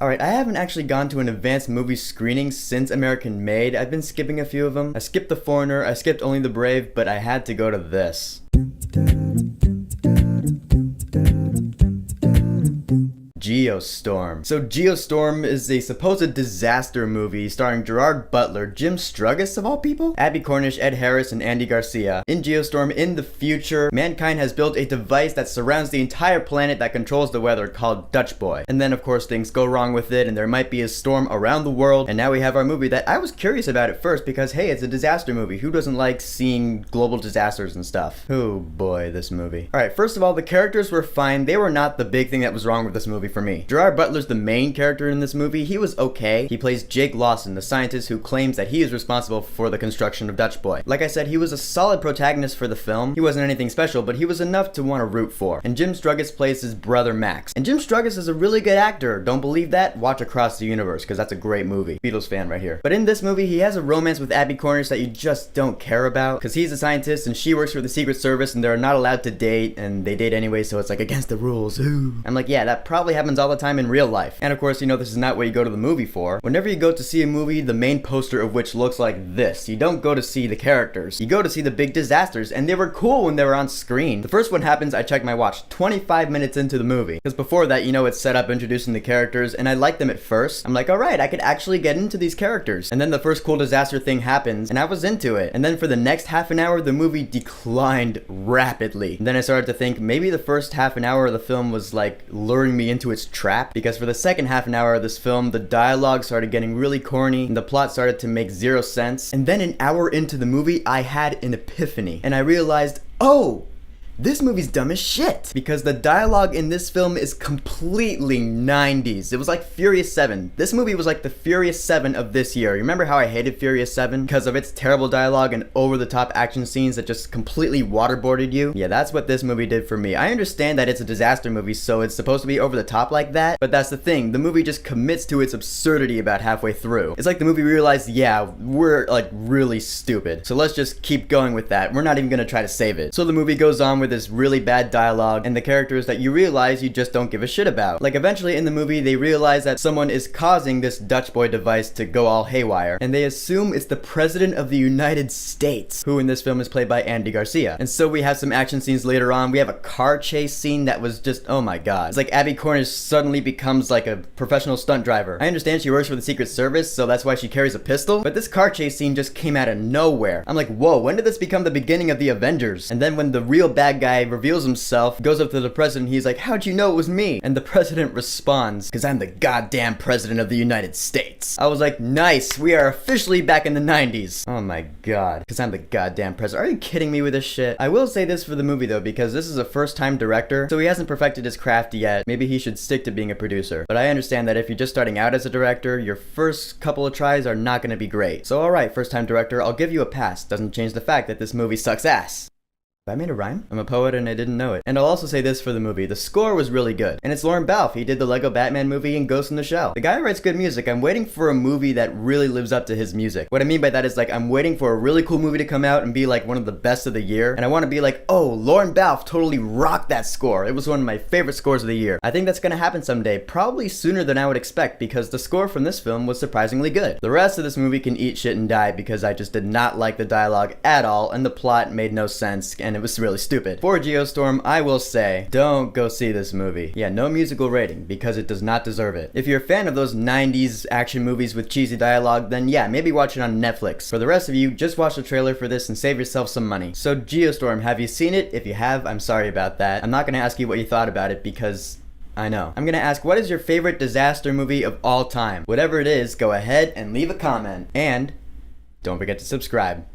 Alright, I haven't actually gone to an advanced movie screening since American Made. I've been skipping a few of them. I skipped The Foreigner, I skipped Only the Brave, but I had to go to this. Geostorm. So Geostorm is a supposed disaster movie starring Gerard Butler, Jim Struggus of all people, Abby Cornish, Ed Harris, and Andy Garcia. In Geostorm, in the future, mankind has built a device that surrounds the entire planet that controls the weather called Dutch Boy. And then of course things go wrong with it and there might be a storm around the world, and now we have our movie that I was curious about at first because hey, it's a disaster movie. Who doesn't like seeing global disasters and stuff? Oh boy, this movie. Alright, first of all, the characters were fine. They were not the big thing that was wrong with this movie for me. Gerard Butler's the main character in this movie. He was okay. He plays Jake Lawson, the scientist who claims that he is responsible for the construction of Dutch Boy. Like I said, he was a solid protagonist for the film. He wasn't anything special, but he was enough to want to root for. And Jim Struggus plays his brother Max. And Jim Struggus is a really good actor. Don't believe that? Watch Across the Universe, because that's a great movie. Beatles fan right here. But in this movie, he has a romance with Abby Cornish that you just don't care about, because he's a scientist and she works for the Secret Service and they're not allowed to date, and they date anyway, so it's like against the rules. Ooh. I'm like, yeah, that probably happens all the time in real life. And of course, you know, this is not what you go to the movie for. Whenever you go to see a movie, the main poster of which looks like this. You don't go to see the characters. You go to see the big disasters, and they were cool when they were on screen. The first one happens, I check my watch, 25 minutes into the movie. Because before that, you know, it's set up introducing the characters, and I liked them at first. I'm like, alright, I could actually get into these characters. And then the first cool disaster thing happens, and I was into it. And then for the next half an hour, the movie declined rapidly. And then I started to think maybe the first half an hour of the film was like luring me into its trap, because for the second half an hour of this film, the dialogue started getting really corny and the plot started to make zero sense. And then an hour into the movie, I had an epiphany and I realized, oh, this movie's dumb as shit, because the dialogue in this film is completely 90s. It was like Furious 7. This movie was like the Furious 7 of this year. You remember how I hated Furious 7? Because of its terrible dialogue and over-the-top action scenes that just completely waterboarded you? Yeah, that's what this movie did for me. I understand that it's a disaster movie, so it's supposed to be over the top like that, but that's the thing. The movie just commits to its absurdity about halfway through. It's like the movie realized, yeah, we're like really stupid, so let's just keep going with that. We're not even gonna try to save it. So the movie goes on with this really bad dialogue and the characters that you realize you just don't give a shit about. Like eventually in the movie they realize that someone is causing this Dutch Boy device to go all haywire, and they assume it's the President of the United States, who in this film is played by Andy Garcia. And so we have some action scenes later on. We have a car chase scene that was just, oh my god. It's like Abby Cornish suddenly becomes like a professional stunt driver. I understand she works for the Secret Service, so that's why she carries a pistol, but this car chase scene just came out of nowhere. I'm like, whoa, when did this become the beginning of the Avengers? And then when the real bad guy reveals himself, goes up to the president, he's like, how'd you know it was me? And the president responds, because I'm the goddamn president of the United States. I was like, nice, we are officially back in the 90s. Oh my god, because I'm the goddamn president. Are you kidding me with this shit? I will say this for the movie though, because this is a first-time director, so he hasn't perfected his craft yet. Maybe he should stick to being a producer. But I understand that if you're just starting out as a director, your first couple of tries are not gonna be great. So alright, first-time director, I'll give you a pass. Doesn't change the fact that this movie sucks ass. I made a rhyme? I'm a poet and I didn't know it. And I'll also say this for the movie. The score was really good. And it's Lauren Balfe. He did the Lego Batman movie and Ghost in the Shell. The guy writes good music. I'm waiting for a movie that really lives up to his music. What I mean by that is like I'm waiting for a really cool movie to come out and be like one of the best of the year. And I want to be like, oh, Lauren Balfe totally rocked that score. It was one of my favorite scores of the year. I think that's gonna happen someday. Probably sooner than I would expect, because the score from this film was surprisingly good. The rest of this movie can eat shit and die because I just did not like the dialogue at all and the plot made no sense and it was really stupid. For Geostorm, I will say, don't go see this movie. Yeah, no musical rating, because it does not deserve it. If you're a fan of those 90s action movies with cheesy dialogue, then yeah, maybe watch it on Netflix. For the rest of you, just watch the trailer for this and save yourself some money. So Geostorm, have you seen it? If you have, I'm sorry about that. I'm not gonna ask you what you thought about it because I know. I'm gonna ask, what is your favorite disaster movie of all time? Whatever it is, go ahead and leave a comment. And don't forget to subscribe.